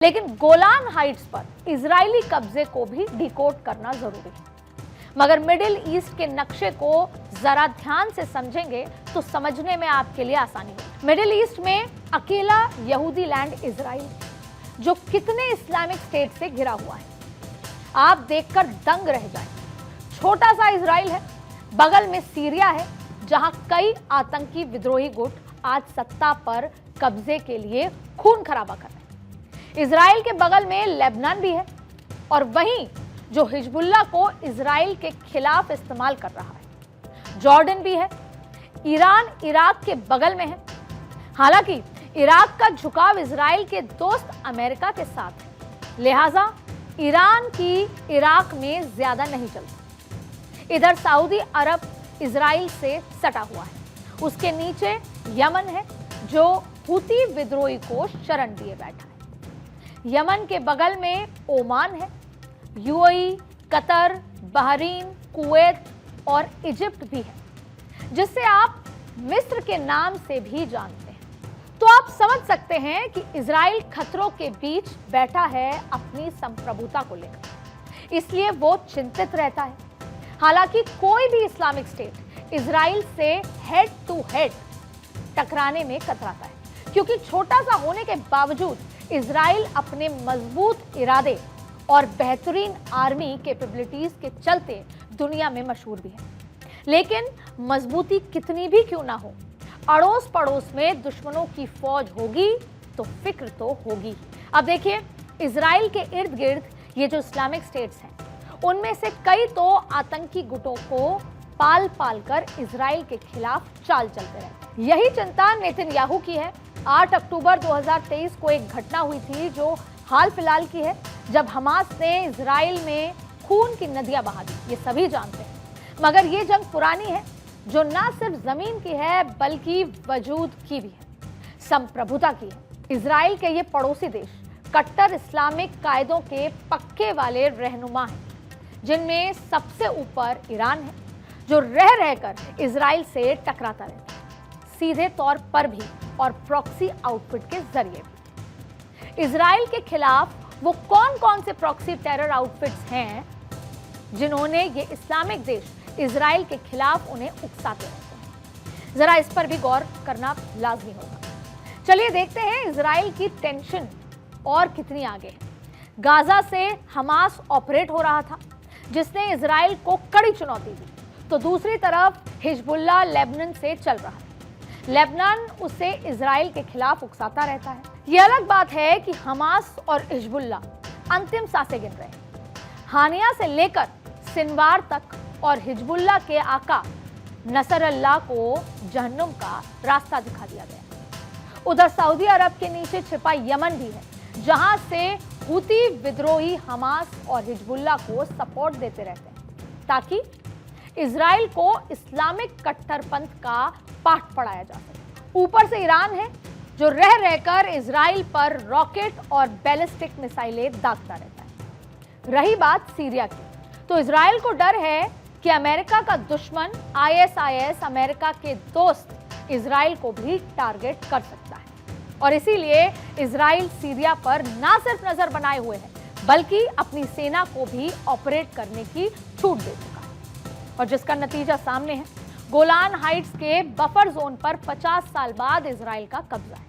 लेकिन Golan Heights पर Israeli कब्जे को भी डिकोड करना जरूरी है। मगर मिडिल ईस्ट के नक्शे को जरा ध्यान से समझेंगे तो समझने में आपके लिए आसानी होगी। मिडिल ईस्ट में अकेला यहूदी लैंड इजराइल, जो कितने इस्लामिक स्टेट से घिरा हुआ है, आप देखकर दंग रह जाएं। छोटा सा इजराइल है, बगल में सीरिया है, जहां कई आतंकी विद्रोही गुट आज सत्ता पर कब्जे के लिए खून खराबा कर रहे हैं। इजराइल के बगल में लेबनान भी है, और वहीं जो हिजबुल्लाह को इजराइल के खिलाफ इस्तेमाल कर रहा है। जॉर्डन भी है, ईरान इराक के बगल में है। हालांकि इराक का झुकाव इजराइल के दोस्त अमेरिका के साथ है, लिहाजा ईरान की इराक में ज्यादा नहीं चलती। इधर सऊदी अरब इजराइल से सटा हुआ है, उसके नीचे यमन है, जो हुती विद्रोही को शरण दिए बैठा है। यमन के बगल में ओमान है, यूएई, कतर, बहरीन, कुवैत और इजिप्ट भी है, जिसे आप मिस्र के नाम से भी जानते हैं। तो आप समझ सकते हैं कि इजराइल खतरों के बीच बैठा है अपनी संप्रभुता को लेकर, इसलिए वो चिंतित रहता है। हालांकि कोई भी इस्लामिक स्टेट इजराइल से हेड टू हेड टकराने में कतराता है, क्योंकि छोटा सा होने के बावजूद इजराइल अपने मजबूत इरादे और बेहतरीन आर्मी कैपेबिलिटीज के चलते दुनिया में मशहूर भी है। लेकिन मजबूती कितनी भी क्यों ना हो, अड़ोस पड़ोस में दुश्मनों की फौज होगी तो फिक्र तो होगी। अब देखिए, इजराइल के इर्द गिर्द ये जो इस्लामिक स्टेट्स हैं, उनमें से कई तो आतंकी गुटों को पाल पाल कर इजराइल के खिलाफ चाल चलते रहे। यही चिंता नेतन्याहू की है। 8 अक्टूबर 2023 को एक घटना हुई थी जो हाल फिलहाल की है, जब हमास ने इजराइल में खून की नदियां बहा दी। ये सभी जानते हैं, मगर ये जंग पुरानी है, जो ना सिर्फ जमीन की है बल्कि वजूद की भी है, संप्रभुता की है। इजराइल के ये पड़ोसी देश कट्टर इस्लामिक कायदों के पक्के वाले रहनुमा हैं, जिनमें सबसे ऊपर ईरान है, जो रह रहकर इजराइल से टकराता रहता है, सीधे तौर पर भी और प्रॉक्सी आउटफिट के जरिए भी। इजराइल के खिलाफ वो कौन कौन से प्रॉक्सी टेरर आउटफिट्स हैं जिन्होंने ये इस्लामिक देश इजराइल के खिलाफ उन्हें उकसाते रहते हैं? जरा इस पर भी गौर करना लाजमी होगा। चलिए देखते हैं इजराइल की टेंशन और कितनी आगे है। गाजा से हमास ऑपरेट हो रहा था, जिसने इजराइल को कड़ी चुनौती दी, तो दूसरी तरफ हिजबुल्लाह लेबनान से चल रहा है। लेबनान उसे इजराइल के खिलाफ उकसाता रहता है। यह अलग बात है कि हमास और हिजबुल्लाह अंतिम सांसें गिन रहे हैं। हानिया से लेकर सिनवार तक और हिजबुल्लाह के आका नसरल्लाह को जहन्नुम का रास्ता दिखा दिया गया। उधर सऊदी अरब के नीचे छिपा यमन भी है, जहां से हुती विद्रोही हमास और हिजबुल्लाह को सपोर्ट देते रहते हैं, ताकि इजराइल को इस्लामिक कट्टरपंथ का पाठ पढ़ाया जा सके। ऊपर से ईरान है, जो रह रहकर इजराइल पर रॉकेट और बैलिस्टिक मिसाइलें दागता रहता है। रही बात सीरिया की, तो इजराइल को डर है कि अमेरिका का दुश्मन आईएसआईएस अमेरिका के दोस्त इजराइल को भी टारगेट कर सकता है, और इसीलिए इजराइल सीरिया पर ना सिर्फ नजर बनाए हुए है, बल्कि अपनी सेना को भी ऑपरेट करने की छूट दे चुका है। और जिसका नतीजा सामने है, गोलान हाइट्स के बफर जोन पर 50 साल बाद इजराइल का कब्जा है।